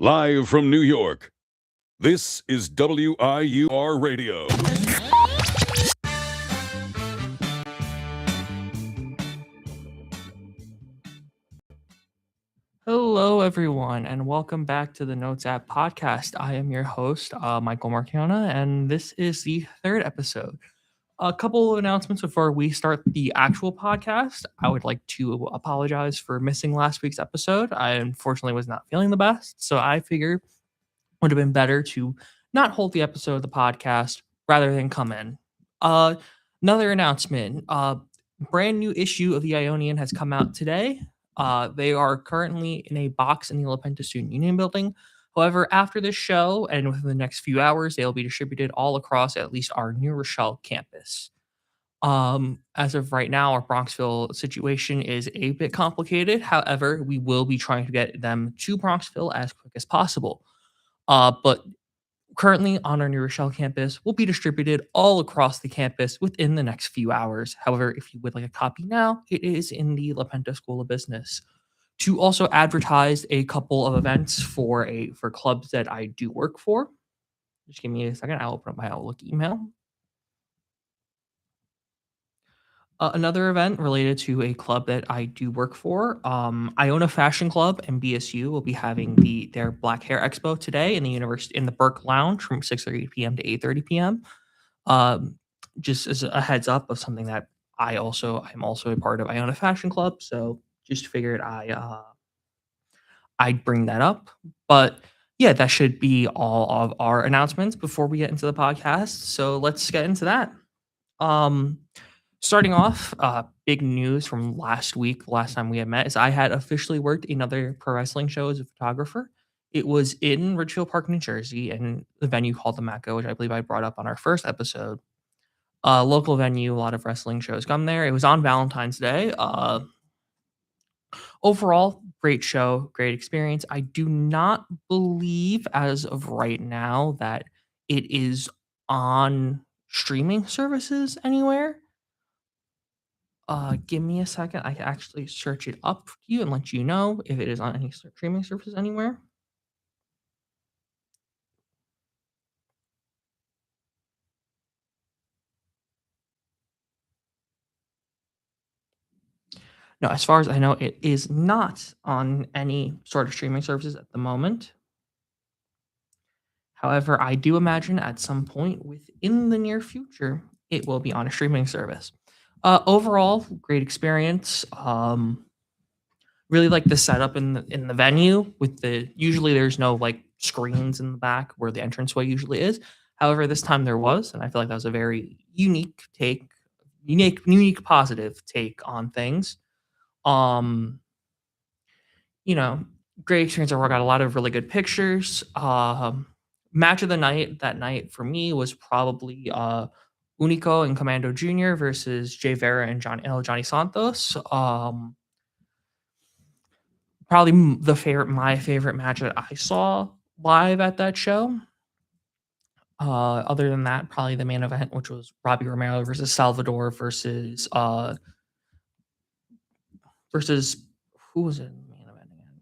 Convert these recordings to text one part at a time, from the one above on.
Live from New York, this is WIUR Radio. Hello, everyone, and welcome back to the Notes App podcast. I am your host, Michael Marchiona, and this is the third episode. A couple of announcements before we start the actual podcast. I would like to apologize for missing last week's episode. I unfortunately was not feeling the best, so I figured it would have been better to not hold the episode of the podcast rather than come in. Another announcement. Brand new issue of the Ionian has come out today. They are currently in a box in the La Penta Student Union building. However, after this show and within the next few hours, they'll be distributed all across at least our New Rochelle campus. As of right now, our Bronxville situation is a bit complicated. However, we will be trying to get them to Bronxville as quick as possible. But currently on our New Rochelle campus will be distributed all across the campus within the next few hours. However, if you would like a copy now, it is in the La Penta School of Business. To also advertise a couple of events for clubs that I do work for. Just give me a second. I'll open up my Outlook email. Another event related to a club that I do work for, Iona Fashion Club and BSU will be having their Black Hair Expo today in the Burke Lounge from 6:30 p.m. to 8:30 p.m. Just as a heads up of something that I'm also a part of Iona Fashion Club, so just figured I'd bring that up. But yeah, that should be all of our announcements before we get into the podcast. So let's get into that. Starting off, big news from last week, last time we had met, is I had officially worked another pro wrestling show as a photographer. It was in Ridgefield Park, New Jersey, and the venue called the Mecca, which I believe I brought up on our first episode. Local venue, a lot of wrestling shows come there. It was on Valentine's Day. Overall, great show, great experience. I do not believe, as of right now, that it is on streaming services anywhere. Give me a second. I can actually search it up for you and let you know if it is on any streaming services anywhere. No, as far as I know, it is not on any sort of streaming services at the moment. However, I do imagine at some point within the near future, it will be on a streaming service. Overall, great experience. Really like the setup in the venue with usually there's no like screens in the back where the entranceway usually is. However, this time there was, and I feel like that was a very unique positive take on things. Um, Great experience. I got a lot of really good pictures. Match of the night that night for me was probably Unico and Commando Jr. versus Jay Vera and Johnny Santos. Probably my favorite match that I saw live at that show. Other than that, probably the main event, which was Robbie Romero versus Salvador versus who was it in the main event again?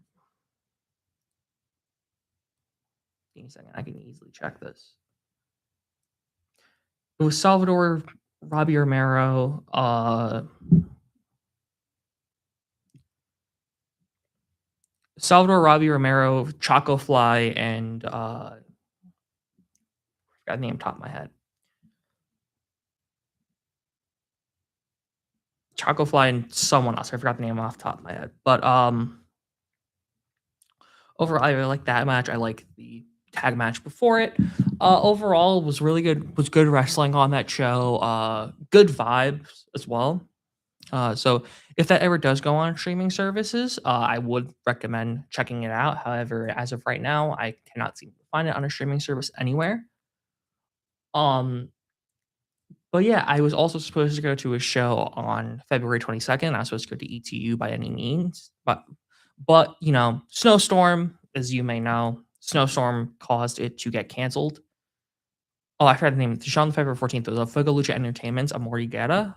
Give me a second, I can easily check this. It was Salvador, Robbie Romero, Choco Fly, and got the name top of my head. Choco Fly and someone else. I forgot the name off the top of my head. But overall, I really like that match. I like the tag match before it. Overall, was really good. Was good wrestling on that show. Good vibes as well. So if that ever does go on streaming services, I would recommend checking it out. However, as of right now, I cannot seem to find it on a streaming service anywhere. But yeah, I was also supposed to go to a show on February 22nd. I was supposed to go to ETU by any means, but snowstorm, as you may know, snowstorm caused it to get canceled. Oh, I forgot the name. The show on February 14th was a Fuego Lucha Entertainment's Amor y Guerra,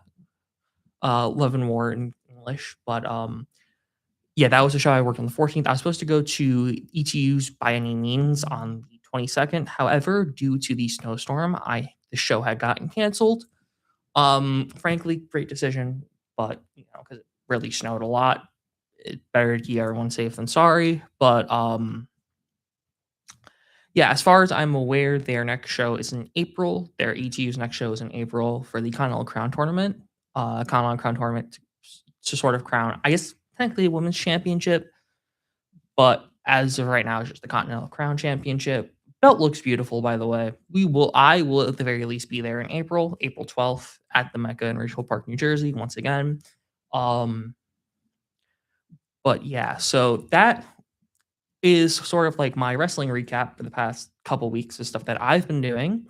Love and War in English. But Yeah, that was the show I worked on the 14th. I was supposed to go to ETU's By Any Means on the 22nd. However, due to the snowstorm, I the show had gotten canceled. Frankly, great decision, but because it really snowed a lot, it better to keep everyone safe than sorry. But yeah, as far as I'm aware, their next show is in April. Their ETU's next show is in April for the Continental Crown Tournament. Continental Crown Tournament to sort of crown, I guess, technically a women's championship, but as of right now, it's just the Continental Crown Championship. Belt looks beautiful, by the way. I will at the very least be there in April, April 12th at the Mecca in Ridgefield Park, New Jersey, once again. Um, but yeah, so that is sort of like my wrestling recap for the past couple weeks of stuff that I've been doing.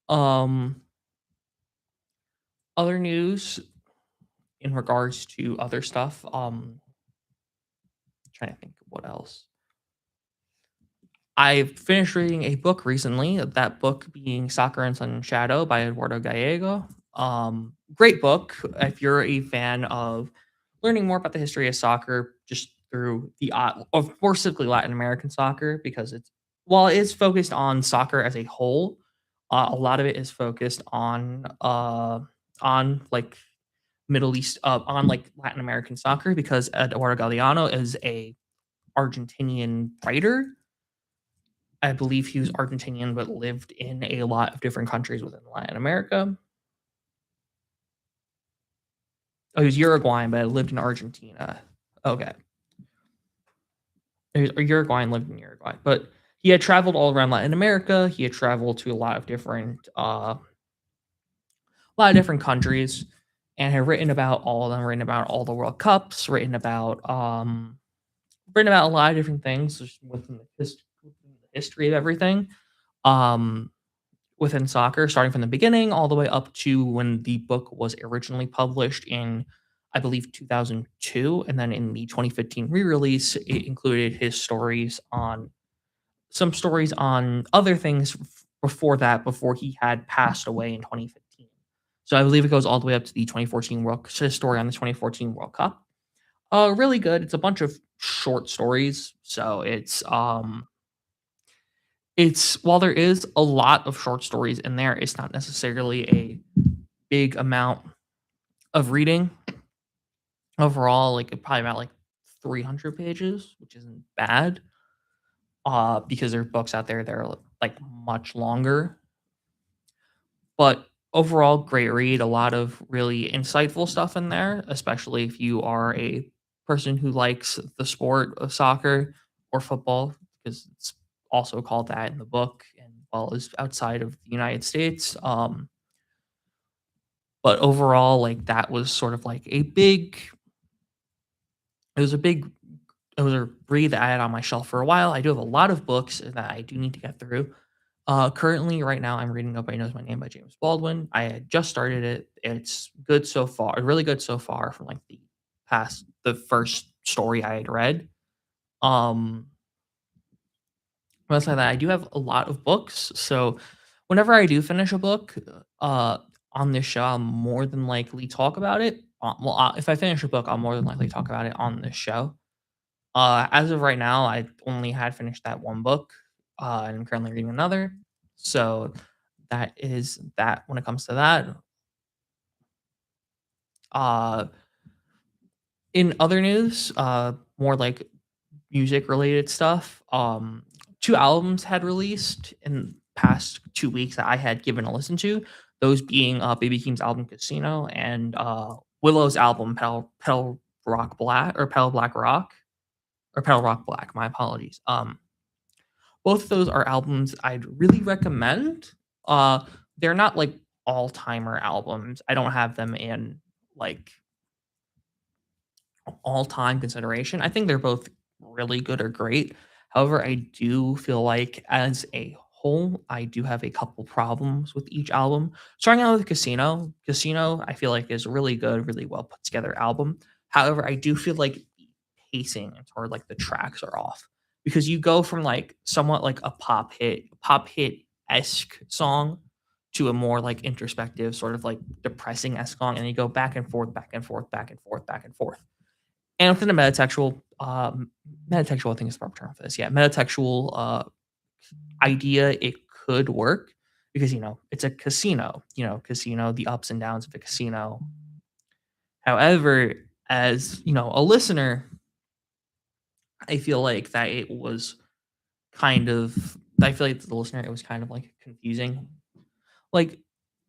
Um, Other news in regards to other stuff. Trying to think of what else. I finished reading a book recently, that book being Soccer and Sun and Shadow by Eduardo Gallego. Great book if you're a fan of learning more about the history of soccer just through of more specifically Latin American soccer, because while it is focused on soccer as a whole, a lot of it is focused on like Middle East on like Latin American soccer, because Eduardo Galeano is a Argentinian writer. I believe he was Argentinian, but lived in a lot of different countries within Latin America. Oh, he was Uruguayan, but lived in Argentina. Okay. He was Uruguayan, lived in Uruguay. But he had traveled all around Latin America. He had traveled to a lot of different countries, and had written about all of them, written about all the World Cups, written about a lot of different things just within within the history of everything. Um, Within soccer, starting from the beginning all the way up to when the book was originally published in, I believe, 2002, and then in the 2015 re-release, it included his stories on some stories on other things before that, before he had passed away in 2015. So I believe it goes all the way up to the 2014 his story on the 2014 World Cup. Really good. It's a bunch of short stories, so it's while there is a lot of short stories in there, it's not necessarily a big amount of reading overall. Like probably about like 300 pages, which isn't bad. Because there are books out there that are like much longer. But overall, great read. A lot of really insightful stuff in there, especially if you are a person who likes the sport of soccer or football, because it's also called that in the book, and well as outside of the United States. But overall, like that was sort of like it was a big it was a read that I had on my shelf for a while. I do have a lot of books that I do need to get through. Currently, right now, I'm reading Nobody Knows My Name by James Baldwin. I had just started it. It's good so far, really good so far from like the first story I had read. Um, Besides that, I do have a lot of books. So whenever I do finish a book, uh, on this show, I'll more than likely talk about it. If I finish a book, I'll more than likely talk about it on this show. As of right now, I only had finished that one book, and I'm currently reading another. So that is that when it comes to that. Uh, in other news, more like music related stuff. Two albums had released in past 2 weeks that I had given a listen to. Those being Baby Keem's album Casino and Willow's album Pedal Rock Black, or Pedal Black Rock, or Pedal Rock Black. My apologies. Both of those are albums I'd really recommend. Uh, they're not like all timer albums. I don't have them in like all time consideration. I think they're both really good or great. However, I do feel like as a whole, I do have a couple problems with each album. Starting out with Casino, Casino, I feel like is a really good, really well put together album. However, I do feel like the pacing or like the tracks are off, because you go from like somewhat like a pop hit esque song to a more like introspective, sort of like depressing esque song, and you go back and forth, back and forth, back and forth, back and forth, and within the metatextual, I think is the proper term for this. Yeah, metatextual idea, it could work because it's a casino. Casino, the ups and downs of a casino. However, as a listener, I feel like that it was kind of. I feel like the listener, it was kind of like confusing. Like,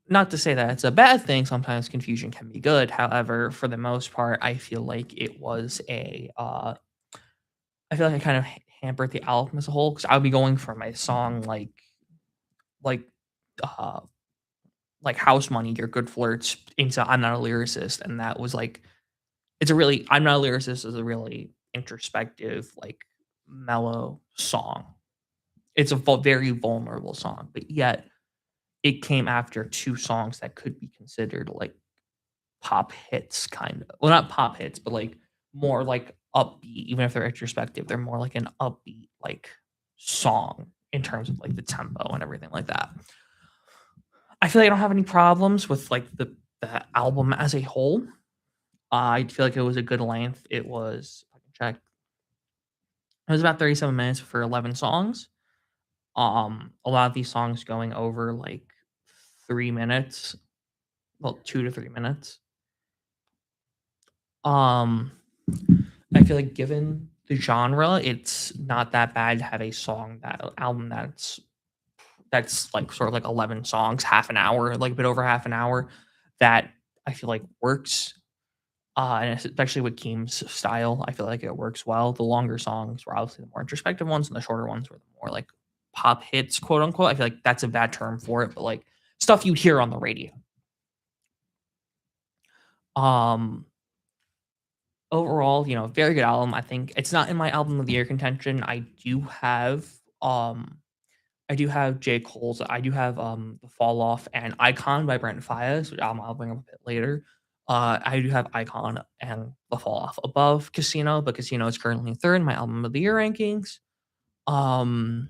not to say that it's a bad thing. Sometimes confusion can be good. However, for the most part, I feel like it was a. I feel like I kind of hampered the album as a whole because I would be going for my song like uh like House Money or Good Flirts into I'm Not a Lyricist, and that was like it's a really I'm Not a Lyricist is a really introspective, like mellow song. It's a very vulnerable song, but yet it came after two songs that could be considered like pop hits, kind of. Well, not pop hits, but like more like upbeat. Even if they're introspective, they're more like an upbeat like song in terms of like the tempo and everything like that. I feel like I don't have any problems with like the album as a whole. I feel like it was a good length. It was, if I can check, it was about 37 minutes for 11 songs. A lot of these songs going over like 3 minutes, well, 2 to 3 minutes. Um, I feel like given the genre, it's not that bad to have a song that album that's like sort of like 11 songs, half an hour, like a bit over half an hour, that I feel like works. And especially with Keem's style, I feel like it works well. The longer songs were obviously the more introspective ones, and the shorter ones were the more like pop hits, quote unquote. I feel like that's a bad term for it, but like stuff you'd hear on the radio. Um, Overall, very good album. I think it's not in my album of the year contention. Um I do have J. Cole's. I do have The Fall Off and Icon by Brent Faiyaz, which I'll bring up a bit later. I do have Icon and The Fall Off above Casino, but Casino is currently third in my album of the year rankings. Um,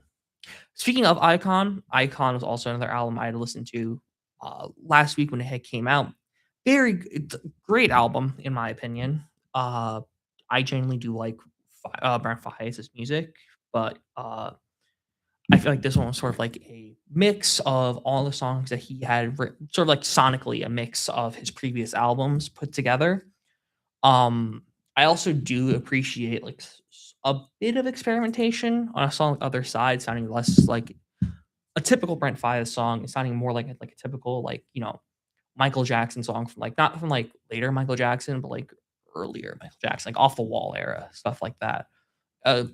Speaking of Icon, Icon was also another album I had listened to last week when it had came out. It's a great album in my opinion. Uh, I genuinely do like Brent Faiyaz's music, but I feel like this one was sort of like a mix of all the songs that he had sort of like sonically a mix of his previous albums put together. Um, I also do appreciate like a bit of experimentation on a song like Other Side, sounding less like a typical Brent Faiyaz song. It's sounding more like a typical like Michael Jackson song from like not from like later Michael Jackson, but like earlier Michael Jackson, like Off the Wall era stuff like that. Uh,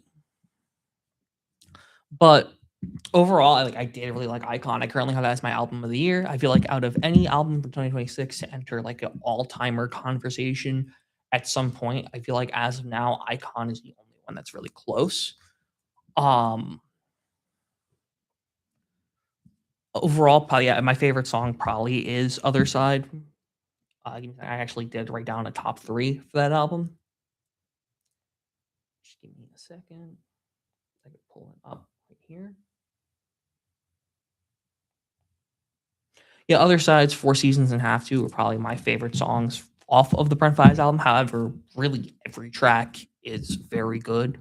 but overall, I did really like Icon. I currently have that as my album of the year. I feel like out of any album from 2026 to enter like an all-timer conversation at some point, I feel like as of now, Icon is the only one that's really close. Um Overall, probably yeah, my favorite song probably is Other Side. I actually did write down a top three for that album. Just give me a second. I could pull it up right here. Yeah, Other Sides, Four Seasons, and Have To are probably my favorite songs off of the Brent Faiyaz album. However, really every track is very good.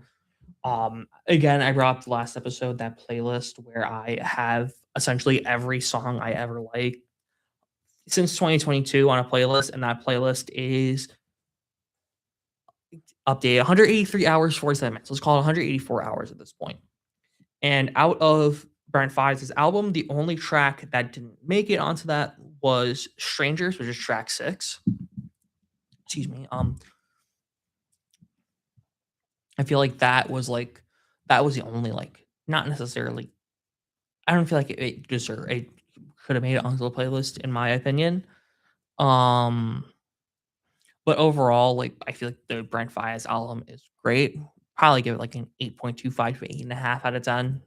Again, I brought up the last episode that playlist where I have essentially every song I ever liked since 2022 on a playlist, and that playlist is updated 183 hours, 47 minutes. Let's call it 184 hours at this point. And out of Brent Faiyaz's album, the only track that didn't make it onto that was Strangers, which is track 6. Excuse me. I feel like that was the only like not necessarily. I don't feel like it deserved. It could have made it onto the playlist in my opinion. Um, but overall, like I feel like the Brent Faiyaz album is great. Probably give it like an 8.25 to 8.5 out of 10.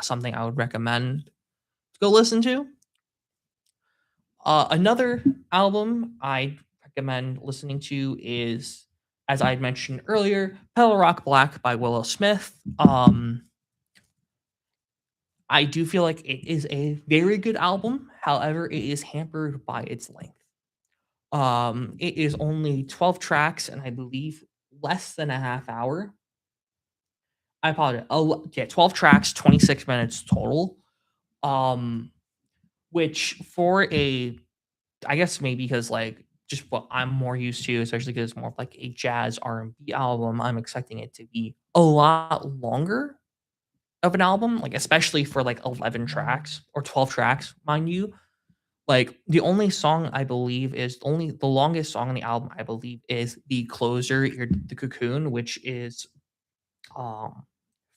Something I would recommend to go listen to. Another album I recommend listening to is, as I had mentioned earlier, Pillow Rock Black by Willow Smith. I do feel like it is a very good album. However, it is hampered by its length. It is only 12 tracks, and I believe less than a half hour. I apologize. Oh, yeah, 12 tracks, 26 minutes total. Um, which for a, I guess maybe because like just what I'm more used to, especially because it's more of like a jazz R&B album, I'm expecting it to be a lot longer of an album, like especially for like 11 tracks or 12 tracks, mind you. Like the only song I believe is only the longest song on the album, I believe, is the closer, the Cocoon, which is um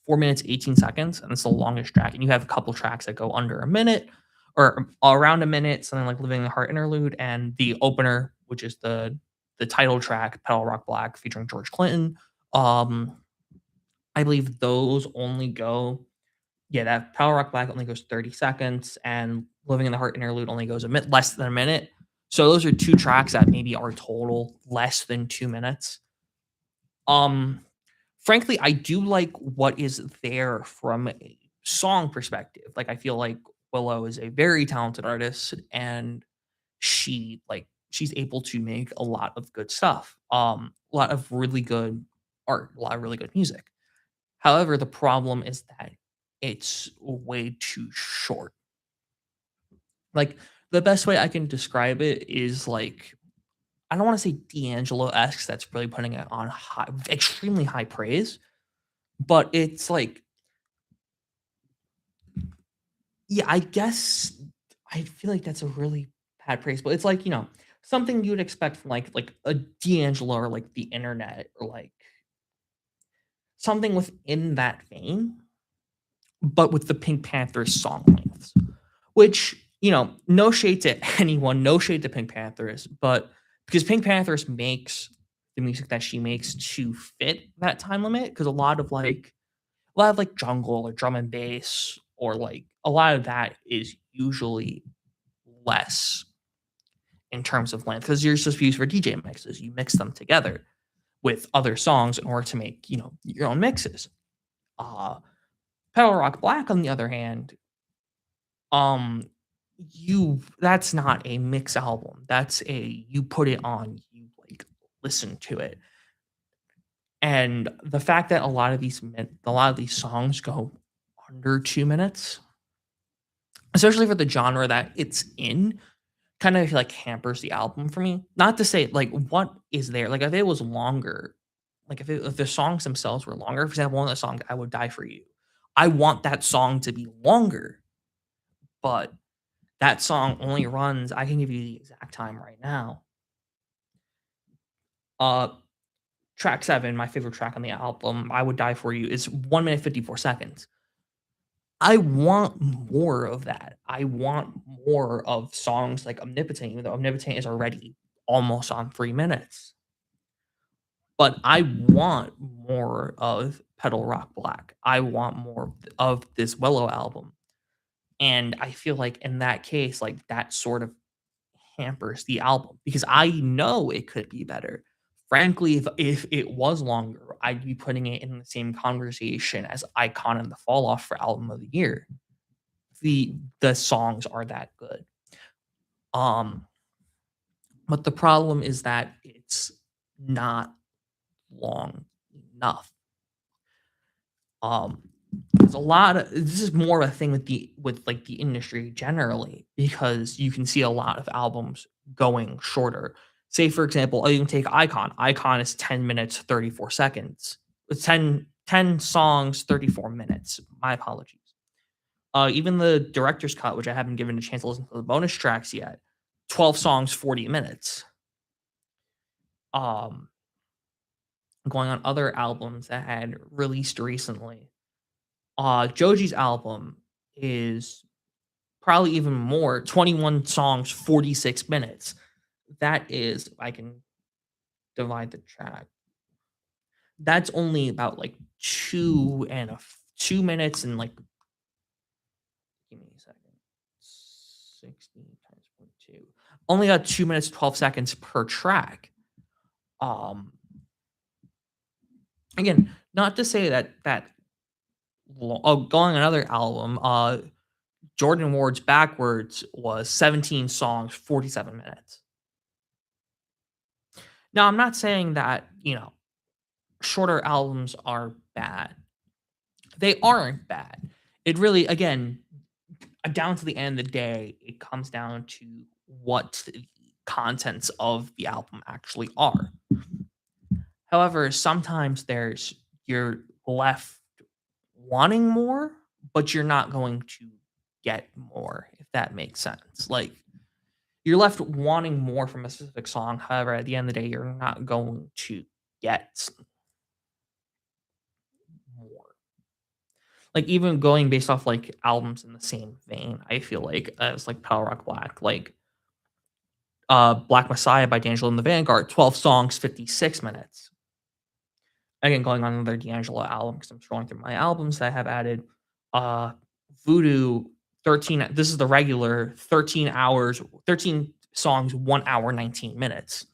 4 minutes 18 seconds, and it's the longest track. And you have a couple tracks that go under a minute or around a minute, something like Living in the Heart interlude, and the opener, which is the title track, Pedal Rock Black featuring George Clinton. Um, I believe those only go, yeah, that Pedal Rock Black only goes 30 seconds, and Living in the Heart interlude only goes less than a minute. So those are two tracks that maybe are total less than 2 minutes. Um, Frankly, I do like what is there from a song perspective. Like, I feel like Willow is a very talented artist, and she's able to make a lot of good stuff. A lot of really good art, a lot of really good music. However, the problem is that it's way too short. Like, the best way I can describe it is like, I don't want to say D'Angelo-esque, that's really putting it on high, extremely high praise, but it's like, yeah, I guess I feel like that's a really bad praise, but it's like, something you would expect from like a D'Angelo or like the internet or like something within that vein, but with the Pink Panthers song lengths. Which, no shade to anyone, no shade to Pink Panthers, but because Pink Panthers makes the music that she makes to fit that time limit, because a lot of like jungle or drum and bass or like a lot of that is usually less in terms of length because you're supposed to use for DJ mixes. You mix them together with other songs in order to make, your own mixes. Uh Pedal Rock Black, on the other hand, um that's not a mix album. That's a you put it on, you like listen to it. And the fact that a lot of these songs go under 2 minutes, especially for the genre that it's in, kind of like hampers the album for me. Not to say like what is there, like if it was longer, like if the songs themselves were longer, for example, one of the songs, I Would Die for You. I want that song to be longer, but that song only runs, I can give you the exact time right now. Uh Track 7, my favorite track on the album, I Would Die for You, is 1 minute 54 seconds. I want more of that. I want more of songs like Omnipotent, even though Omnipotent is already almost on 3 minutes. But I want more of Pedal Rock Black. I want more of this Willow album. And I feel like in that case, like that sort of hampers the album because I know it could be better. Frankly, if it was longer, I'd be putting it in the same conversation as Icon and the Fall Off for album of the year. The songs are that good. Um, but the problem is that it's not long enough. Um, there's a lot of this is more of a thing with like the industry generally because you can see a lot of albums going shorter. Say for example, you can take Icon. Icon is 10 minutes 34 seconds. It's 10 songs 34 minutes. My apologies. Even the director's cut, which I haven't given a chance to listen to the bonus tracks yet, 12 songs 40 minutes. Um Going on other albums that had released recently. Joji's album is probably even more, 21 songs, 46 minutes. That is, I can divide the track. That's only about like 2 minutes and like, give me a second. 60 times 0.2. Only got 2 minutes, 12 seconds per track. Um, Again, not to say going on another album, Jordan Ward's Backwards was 17 songs, 47 minutes. Now, I'm not saying that, shorter albums are bad. They aren't bad. It really, again, down to the end of the day, it comes down to what the contents of the album actually are. However, sometimes you're left wanting more, but you're not going to get more, if that makes sense. Like, you're left wanting more from a specific song. However, at the end of the day, you're not going to get more. Like, even going based off like albums in the same vein, I feel like as like Power Rock Black, like Black Messiah by D'Angelo and the Vanguard, 12 songs, 56 minutes. Again, going on another D'Angelo album because I'm scrolling through my albums that I have added. Uh Voodoo, 13. This is the regular 13 hours, 13 songs, 1 hour, 19 minutes.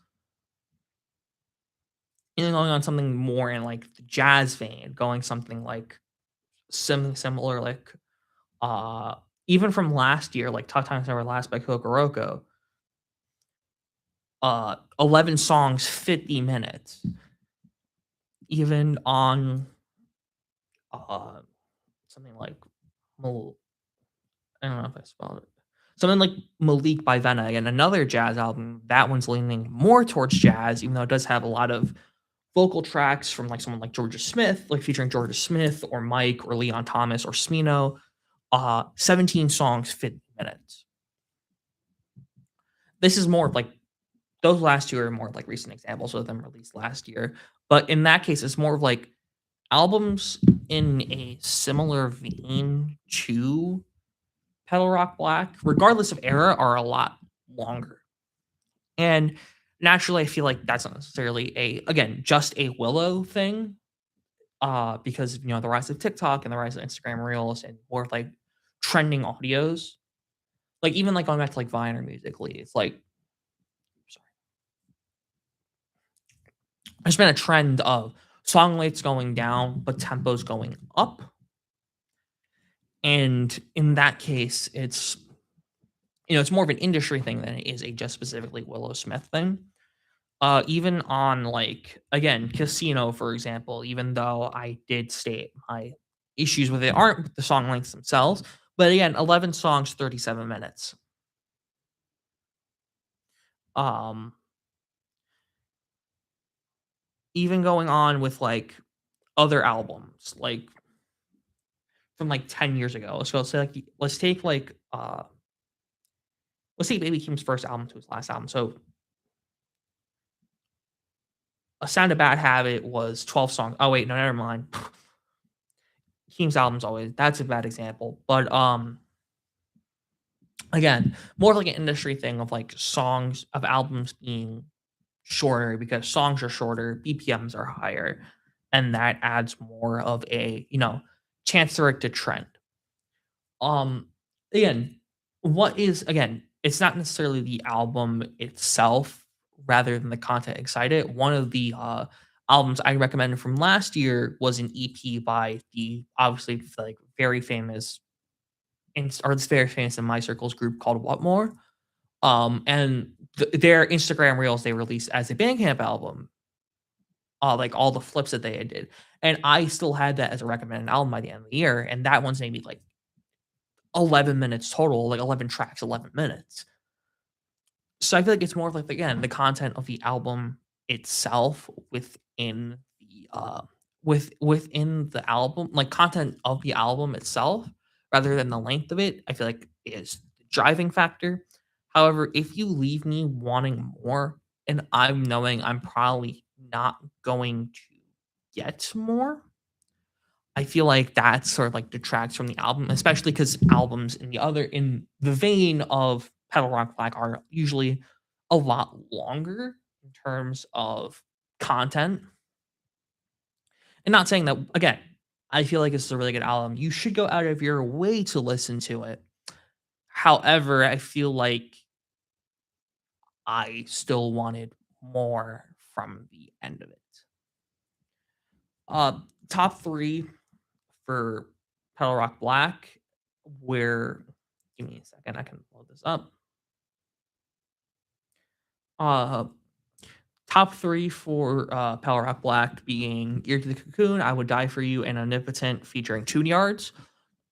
And then going on something more in like the jazz vein, going something like something similar, like uh even from last year, like Tough Times Never Last by Kokoroko, 11 songs, 50 minutes. Even on uh something like I don't know if I spelled it. Something like Malik by Venna, and another jazz album. That one's leaning more towards jazz, even though it does have a lot of vocal tracks from like someone like Georgia Smith, like featuring Georgia Smith or Mike or Leon Thomas or Smino. 17 songs, 50 minutes. This is more of like those last two are more like recent examples of them released last year. But in that case, it's more of like albums in a similar vein to Pedal Rock Black, regardless of era, are a lot longer. And naturally, I feel like that's not necessarily again, just a Willow thing. Because the rise of TikTok and the rise of Instagram Reels and more of like trending audios. Like even like going back to like Vine or Musically, it's like sorry. There's been a trend of song lengths going down, but tempos going up. And in that case, it's more of an industry thing than it is a just specifically Willow Smith thing. Even on like again, Casino, for example, even though I did state my issues with it aren't with the song lengths themselves, but again, 11 songs, 37 minutes. Um, Even going on with like other albums, like from like 10 years ago. Let's take like let's take Baby Keem's first album to his last album. So A Sound of Bad Habit was 12 songs. Oh wait, no, never mind. Keem's albums always that's a bad example. But again, more like an industry thing of like songs of albums being shorter because songs are shorter, BPMs are higher, and that adds more of a, chance for it to trend. Um, Again, it's not necessarily the album itself rather than the content excited. One of the albums I recommended from last year was an EP by the obviously like very famous or it's very famous in my circles group called What More. And their Instagram reels they released as a Bandcamp album, like all the flips that they had did, and I still had that as a recommended album by the end of the year, and that one's maybe like 11 minutes total, like 11 tracks, 11 minutes. So I feel like it's more of like again the content of the album itself within the album, like content of the album itself, rather than the length of it. I feel like is the driving factor. However, if you leave me wanting more, and I'm knowing I'm probably not going to get more, I feel like that sort of like detracts from the album, especially because albums in the vein of Pedal Rock Black are usually a lot longer in terms of content. And not saying that again, I feel like this is a really good album. You should go out of your way to listen to it. However, I feel like I still wanted more from the end of it. Top three for Pedal Rock Black, where give me a second, I can load this up. Uh top three for Power Rock Black being Ear to the Cocoon, I Would Die for You, and Omnipotent featuring Tune Yards.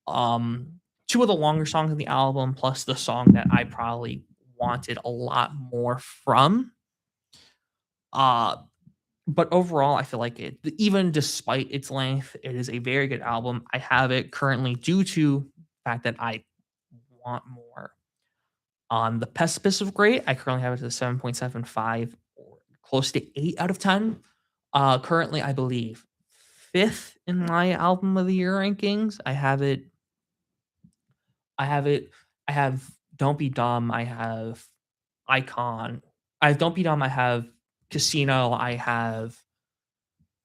Um, Two of the longer songs in the album, plus the song that I probably wanted a lot more from. Uh, but overall, I feel like even despite its length, it is a very good album. I have it currently due to the fact that I want more. On the precipice of great, I currently have it at a 7.75 or close to 8 out of 10. Currently, I believe fifth in my album of the year rankings. I have it. I have Don't Be Dumb. I have Icon. I have Don't Be Dumb. I have Casino. I have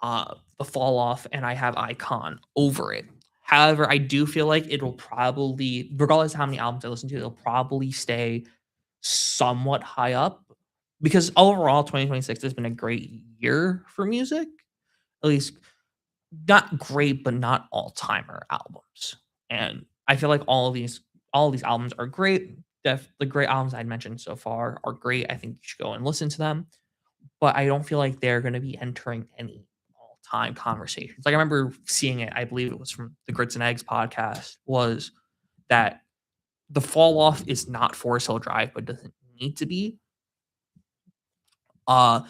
The Fall Off, and I have Icon over it. However, I do feel like it'll probably, regardless of how many albums I listen to, it'll probably stay somewhat high up because overall 2026 has been a great year for music. At least not great, but not all-timer albums. And I feel like all of these albums are great. The great albums I'd mentioned so far are great. I think you should go and listen to them. But I don't feel like they're going to be entering any all-time conversations. Like I remember seeing it, I believe it was from the Grits and Eggs podcast, was that The Fall Off is not Forest Hill Drive, but doesn't need to be. Uh,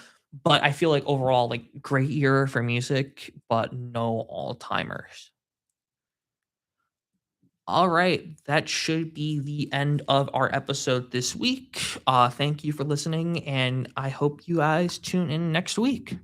but I feel like overall, like great year for music, but no all-timers. All right, that should be the end of our episode this week. Thank you for listening, and I hope you guys tune in next week.